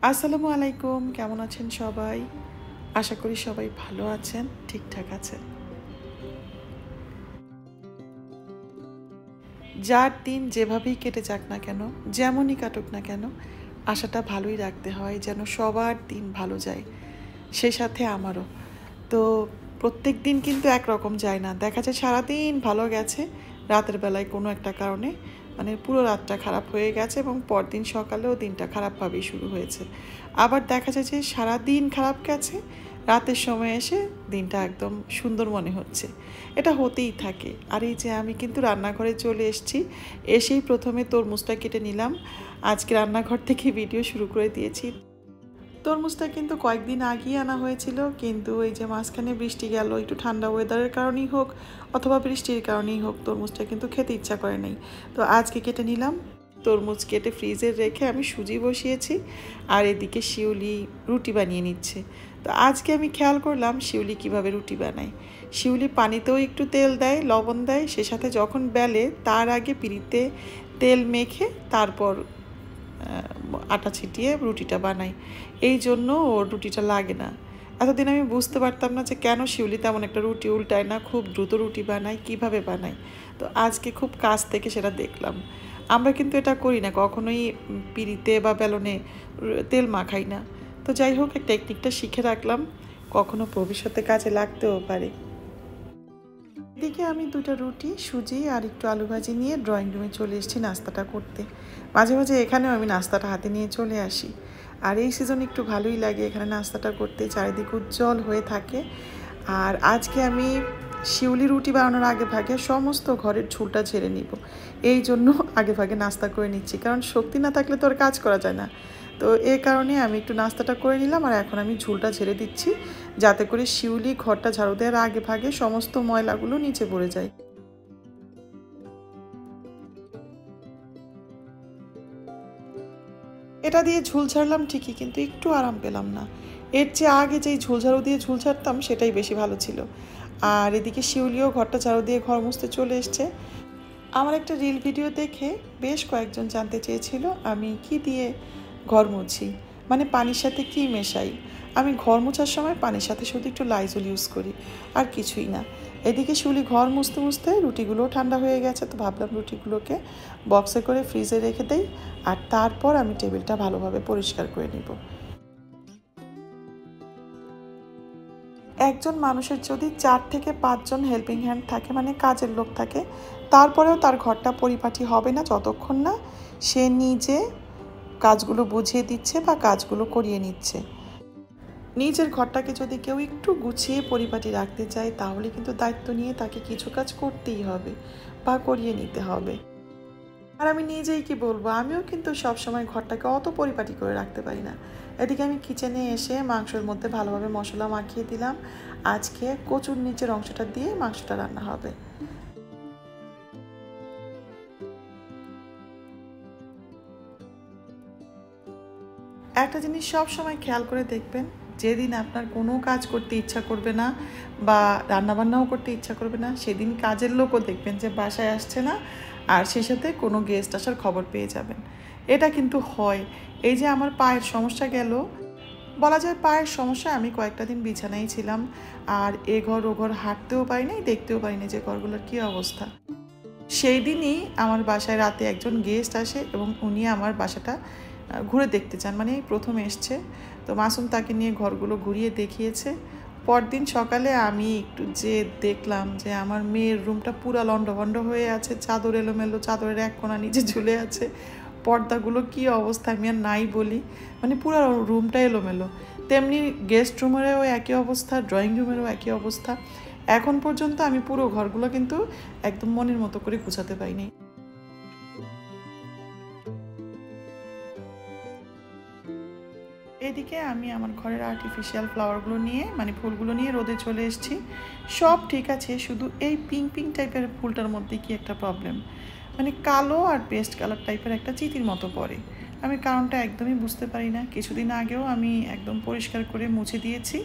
আসসালামু আলাইকুম, কেমন আছেন সবাই? আশা করি সবাই ভালো আছেন, ঠিকঠাক আছেন। যার দিন যেভাবেই কেটে যাক না কেন, যেমনই কাটুক না কেন, আশাটা ভালোই রাখতে হয় যেন সবার দিন ভালো যায়, সেই সাথে আমারও। তো প্রত্যেক দিন কিন্তু একরকম যায় না, দেখা যায় সারাদিন ভালো গেছে, রাতের বেলায় কোনো একটা কারণে পুরো রাতটা খারাপ হয়ে গেছে এবং পরদিন সকালেও দিনটা খারাপভাবেই শুরু হয়েছে। আবার দেখা যায় যে সারাদিন খারাপ গেছে, রাতের সময় এসে দিনটা একদম সুন্দর মনে হচ্ছে। এটা হতেই থাকে। আর এই যে আমি কিন্তু রান্নাঘরে চলে এসেছি, এসেই প্রথমে তরমুজটা কেটে নিলাম। আজকে রান্নাঘর থেকে ভিডিও শুরু করে দিয়েছি। তরমুজটা কিন্তু কয়েকদিন আগেই আনা হয়েছিল, কিন্তু এই যে মাঝখানে বৃষ্টি গেল, একটু ঠান্ডা ওয়েদারের কারণেই হোক অথবা বৃষ্টির কারণেই হোক, তরমুজটা কিন্তু খেতে ইচ্ছা করে নাই। তো আজকে কেটে নিলাম। তরমুজ কেটে ফ্রিজে রেখে আমি সুজি বসিয়েছি, আর এদিকে শিউলি রুটি বানিয়ে নিচ্ছে। তো আজকে আমি খেয়াল করলাম শিউলি কিভাবে রুটি বানায়। শিউলি পানিতেও একটু তেল দেয়, লবণ দেয়, সে সাথে যখন বেলে তার আগে পিঁড়িতে তেল মেখে তারপর আটা ছিটিয়ে রুটিটা বানাই। এই জন্য ওর রুটিটা লাগে না। এতদিন আমি বুঝতে পারতাম না যে কেন শিউলি তেমন একটা রুটি উল্টায় না, খুব দ্রুত রুটি বানায়, কিভাবে বানায়। তো আজকে খুব কাছ থেকে সেটা দেখলাম। আমরা কিন্তু এটা করি না কখনোই, পিঁড়িতে বা বেলনে তেল মাখাই না। তো যাই হোক, এই টেকনিকটা শিখে রাখলাম, কখনো ভবিষ্যতে কাজে লাগতেও পারে। এদিকে আমি 2টা রুটি, সুজি আর একটু আলু ভাজি নিয়ে ড্রয়িং রুমে চলে এসেছি নাস্তাটা করতে। মাঝে মাঝে এখানেও আমি নাস্তাটা হাতে নিয়ে চলে আসি। আর এই সিজন একটু ভালোই লাগে এখানে নাস্তাটা করতে, চারিদিক উজ্জ্বল হয়ে থাকে। আর আজকে আমি শিউলি রুটি বানানোর আগে ভাগে সমস্ত ঘরের ঝুলটা ঝেড়ে নিব। এই জন্য আগে ভাগে নাস্তা করে নিচ্ছি, কারণ শক্তি না থাকলে তো আর কাজ করা যায় না। তো এই কারণে আমি একটু নাস্তাটা করে নিলাম, আর এখন আমি ঝুলটা ঝেড়ে দিচ্ছি, যাতে করে শিউলি ঘরটা ঝাড়ু দেওয়ার আগে ভাগে সমস্ত ময়লাগুলো নিচে পড়ে যায়। এটা দিয়ে ঝুল ঝাড়লাম ঠিকই, কিন্তু একটু আরাম পেলাম না। এর চেয়ে আগে যেই ঝুল ঝাড়ু দিয়ে ঝুল ঝাড়তাম সেটাই বেশি ভালো ছিল। আর এদিকে শিউলিও ঘরটা ঝাড়ু দিয়ে ঘর মুছতে চলে এসছে। আমার একটা রিল ভিডিও দেখে বেশ কয়েকজন জানতে চেয়েছিল আমি কি দিয়ে ঘর মুছি, পানির সাথে কি মেশাই। আমি ঘর মোছার সময় পানির সাথে শুধু একটু লাইজল ইউজ করি, আর কিছুই না। এদিকে শিউলি ঘর মুছতে মুছতে রুটিগুলোও ঠান্ডা হয়ে গেছে, তো ভাবলাম রুটিগুলোকে বক্সে করে ফ্রিজে রেখে দেই, আর তারপর আমি টেবিলটা ভালোভাবে পরিষ্কার করে নিব। একজন মানুষের যদি 4 থেকে 5 জন হেল্পিং হ্যান্ড থাকে, কাজের লোক থাকে, তারপরেও তার ঘরটা পরিপাটি হবে না যতক্ষণ না সে নিজে কাজগুলো বুঝিয়ে দিচ্ছে বা কাজগুলো করিয়ে নিচ্ছে। নিজের ঘরটাকে যদি কেউ একটু গুছিয়ে পরিপাটি রাখতে চায়, তাহলে কিন্তু দায়িত্ব নিয়ে তাকে কিছু কাজ করতেই হবে বা করিয়ে নিতে হবে। আর আমি নিজেই কি বলবো, আমিও কিন্তু সবসময় ঘরটাকে অত পরিপাটি করে রাখতে পারি না। এদিকে আমি কিচেনে এসে মাংসের মধ্যে ভালোভাবে মশলা মাখিয়ে দিলাম। আজকে কচুর নিচের অংশটা দিয়ে মাংসটা রান্না হবে। একটা জিনিস সব সময় খেয়াল করে দেখবেন, যেদিন আপনার কোনো কাজ করতে ইচ্ছা করবে না বা রান্নাবান্নাও করতে ইচ্ছা করবে না, সেদিন কাজের লোকও দেখবেন যে বাসায় আসছে না, আর সে সাথে কোনো গেস্ট আসার খবর পেয়ে যাবেন। এটা কিন্তু হয়। এই যে আমার পায়ের সমস্যা গেল, বলা যায় পায়ের সমস্যা, আমি কয়েকটা দিন বিছানায় ছিলাম, আর এ ঘর ও ঘর হাঁটতেও পারি নাই, দেখতেও পারি না যে ঘরগুলোর কী অবস্থা। সেই দিনই আমার বাসায় রাতে একজন গেস্ট আসে এবং উনি আমার বাসাটা ঘুরে দেখতে চান, প্রথম এসছে। তো মাসুম তাকে নিয়ে ঘরগুলো ঘুরিয়ে দেখিয়েছে। পরদিন সকালে আমি একটু যে দেখলাম যে আমার মেয়ের রুমটা পুরা লন্ডভন্ড হয়ে আছে, চাদর এলোমেলো, চাদরের এক কোণা নিচে ঝুলে আছে, পর্দাগুলো কী অবস্থা আমি আর নাই বলি, পুরো রুমটা এলোমেলো। তেমনি গেস্ট রুমেরও একই অবস্থা, ড্রয়িং রুমেরও একই অবস্থা। এখন পর্যন্ত আমি পুরো ঘরগুলো কিন্তু একদম মনের মতো করে গুছাতে পারিনি। এদিকে আমি আমার ঘরের আর্টিফিশিয়াল ফ্লাওয়ারগুলো নিয়ে ফুলগুলো নিয়ে রোদে চলে এসেছি। সব ঠিক আছে, শুধু এই পিঙ্ক পিঙ্ক টাইপের ফুলটার মধ্যে কি একটা প্রবলেম, কালো আর পেস্ট কালার টাইপের একটা চিতির মতো পড়ে। আমি কারণটা একদমই বুঝতে পারি না। কিছুদিন আগেও আমি একদম পরিষ্কার করে মুছে দিয়েছি,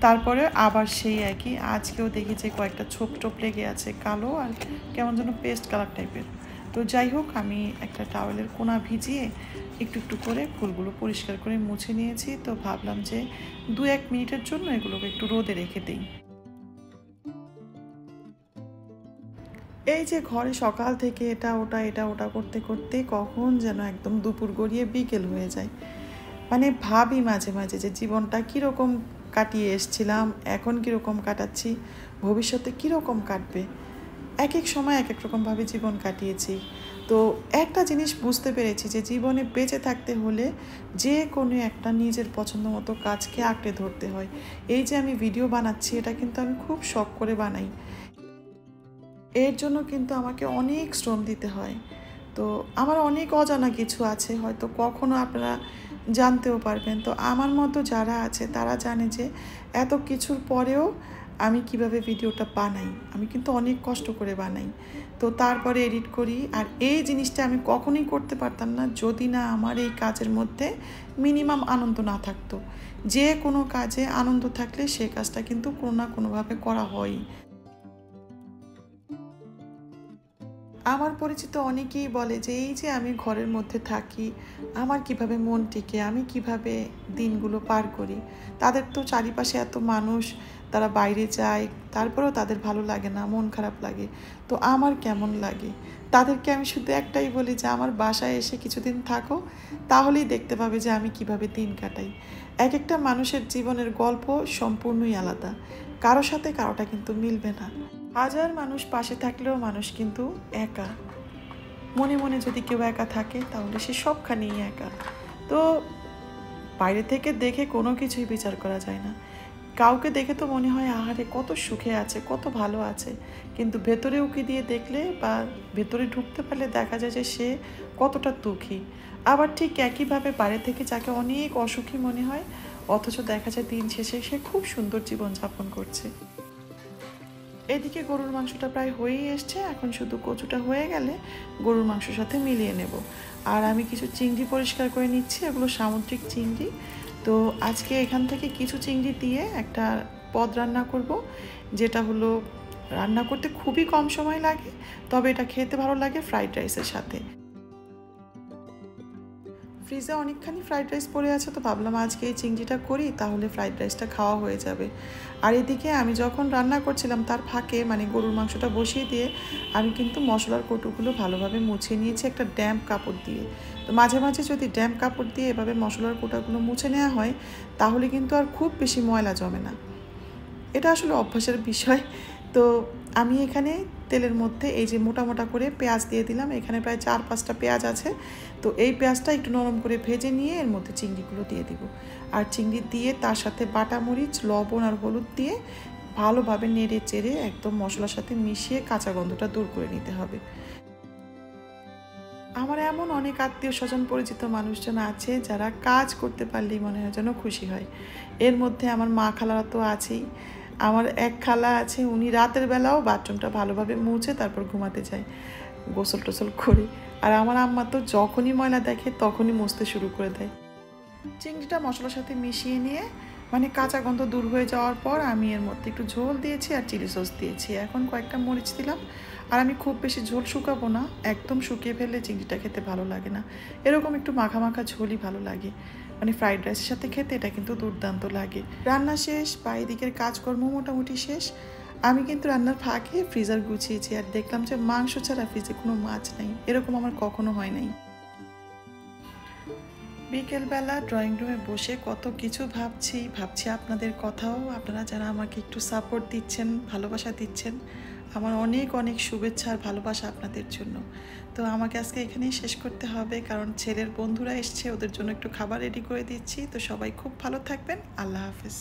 তারপরে আবার সেই একই। আজকেও দেখি যে কয়েকটা ছোপ টোপ লেগে আছে, কালো আর কেমন যেন পেস্ট কালার টাইপের। তো যাই হোক, আমি একটা টাওয়েলের কোনা ভিজিয়ে একটু একটু করে ফুলগুলো পরিষ্কার করে মুছে নিয়েছি। তো ভাবলাম যে 2-1 মিনিটের জন্য এগুলোকে একটু রোদে রেখে দিই। এই যে ঘরে সকাল থেকে এটা ওটা করতে করতে কখন যেন একদম দুপুর গড়িয়ে বিকেল হয়ে যায়। মানে ভাবি মাঝে মাঝে যে জীবনটা কীরকম কাটিয়ে এসছিলাম, এখন কীরকম কাটাচ্ছি, ভবিষ্যতে কীরকম কাটবে। এক এক সময় এক এক রকমভাবে জীবন কাটিয়েছি। তো একটা জিনিস বুঝতে পেরেছি যে জীবনে বেঁচে থাকতে হলে যে কোনো একটা নিজের পছন্দ মতো কাজকে আঁকড়ে ধরতে হয়। এই যে আমি ভিডিও বানাচ্ছি, এটা কিন্তু আমি খুব শখ করে বানাই। এর জন্য কিন্তু আমাকে অনেক শ্রম দিতে হয়। তো আমার অনেক অজানা কিছু আছে, হয়তো কখনো আপনারা জানতেও পারবেন। তো আমার মতো যারা আছে তারা জানে যে এত কিছুর পরেও আমি কিভাবে ভিডিওটা বানাই। আমি কিন্তু অনেক কষ্ট করে বানাই, তো তারপরে এডিট করি। আর এই জিনিসটা আমি কখনোই করতে পারতাম না যদি না আমার এই কাজের মধ্যে মিনিমাম আনন্দ না থাকতো। যে কোনো কাজে আনন্দ থাকলে সে কাজটা কিন্তু কোনো না কোনোভাবে করা হয়। আমার পরিচিত অনেকেই বলে যে এই যে আমি ঘরের মধ্যে থাকি, আমার কিভাবে মন টিকে, আমি কিভাবে দিনগুলো পার করি। তাদের তো চারিপাশে এত মানুষ, তারা বাইরে যায়, তারপরেও তাদের ভালো লাগে না, মন খারাপ লাগে। তো আমার কেমন লাগে? তাদেরকে আমি শুধু একটাই বলি যে আমার বাসায় এসে কিছুদিন থাকো, তাহলেই দেখতে পাবে যে আমি কিভাবে দিন কাটাই। এক একটা মানুষের জীবনের গল্প সম্পূর্ণই আলাদা, কারো সাথে কারোটা কিন্তু মিলবে না। হাজার মানুষ পাশে থাকলেও মানুষ কিন্তু একা। মনে মনে যদি কেউ একা থাকে তাহলে সে সবখানেই একা। তো বাইরে থেকে দেখে কোনো কিছুই বিচার করা যায় না। কাউকে দেখে তো মনে হয় আহারে কত সুখে আছে, কত ভালো আছে, কিন্তু ভেতরে উকি দিয়ে দেখলে বা ভেতরে ঢুকতে পারলে দেখা যায় যে সে কতটা দুঃখী। আবার ঠিক একইভাবে বাইরে থেকে যাকে অনেক অসুখী মনে হয়, অথচ দেখা যায় দিন শেষে সে খুব সুন্দর জীবনযাপন করছে। এদিকে গরুর মাংসটা প্রায় হয়েই এসছে, এখন শুধু কচুটা হয়ে গেলে গরুর মাংসের সাথে মিলিয়ে নেব। আর আমি কিছু চিংড়ি পরিষ্কার করে নিচ্ছি, এগুলো সামুদ্রিক চিংড়ি। তো আজকে এখান থেকে কিছু চিংড়ি দিয়ে একটা পদ রান্না করব, যেটা হলো রান্না করতে খুবই কম সময় লাগে, তবে এটা খেতে ভালো লাগে ফ্রাইড রাইসের সাথে। ফ্রিজে অনেকখানি ফ্রাইড রাইস পড়ে আছে, তো ভাবলাম আজকে এই চিংড়িটা করি, তাহলে ফ্রাইড রাইসটা খাওয়া হয়ে যাবে। আর এদিকে আমি যখন রান্না করছিলাম তার ফাঁকে মানে গরুর মাংসটা বসিয়ে দিয়ে আমি কিন্তু মশলার কৌটোগুলো ভালোভাবে মুছে নিয়েছি একটা ড্যাম্প কাপড় দিয়ে। তো মাঝে মাঝে যদি ড্যাম্প কাপড় দিয়ে এভাবে মশলার কৌটাগুলো মুছে নেওয়া হয় তাহলে কিন্তু আর খুব বেশি ময়লা জমে না। এটা আসলে অভ্যাসের বিষয়। তো আমি এখানে তেলের মধ্যে এই যে মোটা মোটা করে পেঁয়াজ দিয়ে দিলাম, এখানে প্রায় 4-5টা পেঁয়াজ আছে। তো এই পেঁয়াজটা একটু নরম করে ভেজে নিয়ে এর মধ্যে চিংড়িগুলো দিয়ে দিব। আর চিংড়ি দিয়ে তার সাথে বাটা মরিচ, লবণ আর হলুদ দিয়ে ভালোভাবে নেড়ে চেড়ে একদম মশলার সাথে মিশিয়ে কাঁচা গন্ধটা দূর করে নিতে হবে। আমার এমন অনেক আত্মীয় স্বজন পরিচিত মানুষজন আছে যারা কাজ করতে পারলেই মনে হয় যেন খুশি হয়। এর মধ্যে আমার মা খালারা তো আছেই। আমার এক খালা আছে, উনি রাতের বেলাও বাথরুমটা ভালোভাবে মুছে তারপর ঘুমাতে যায় গোসল টোসল করে। আর আমার আম্মা তো যখনই ময়লা দেখে তখনই মুছতে শুরু করে দেয়। চিংড়িটা মশলার সাথে মিশিয়ে নিয়ে মানে কাঁচা গন্ধ দূর হয়ে যাওয়ার পর আমি এর মধ্যে একটু ঝোল দিয়েছি আর চিলি সস দিয়েছি। এখন কয়েকটা মরিচ দিলাম। আর আমি খুব বেশি ঝোল শুকাবো না, একদম শুকিয়ে ফেললে চিংড়িটা খেতে ভালো লাগে না। এরকম একটু মাখা মাখা ঝোলই ভালো লাগে, মানে ফ্রাইড রাইসের সাথে খেতে এটা কিন্তু দুর্দান্ত লাগে। রান্না শেষ বা এদিকের কাজকর্ম মোটামুটি শেষ। আমি কিন্তু রান্নার ফাঁকে ফ্রিজার গুছিয়েছি আর দেখলাম যে মাংস ছাড়া ফ্রিজে কোনো মাছ নেই, এরকম আমার কখনো হয় নাই। বিকেলবেলা ড্রয়িং রুমে বসে কত কিছু ভাবছি আপনাদের কথাও। আপনারা যারা আমাকে একটু সাপোর্ট দিচ্ছেন, ভালোবাসা দিচ্ছেন, আমার অনেক অনেক শুভেচ্ছা আর ভালোবাসা আপনাদের জন্য। তো আমাকে আজকে এখানেই শেষ করতে হবে, কারণ ছেলের বন্ধুরা এসছে, ওদের জন্য একটু খাবার রেডি করে দিচ্ছি। তো সবাই খুব ভালো থাকবেন, আল্লাহ হাফেজ।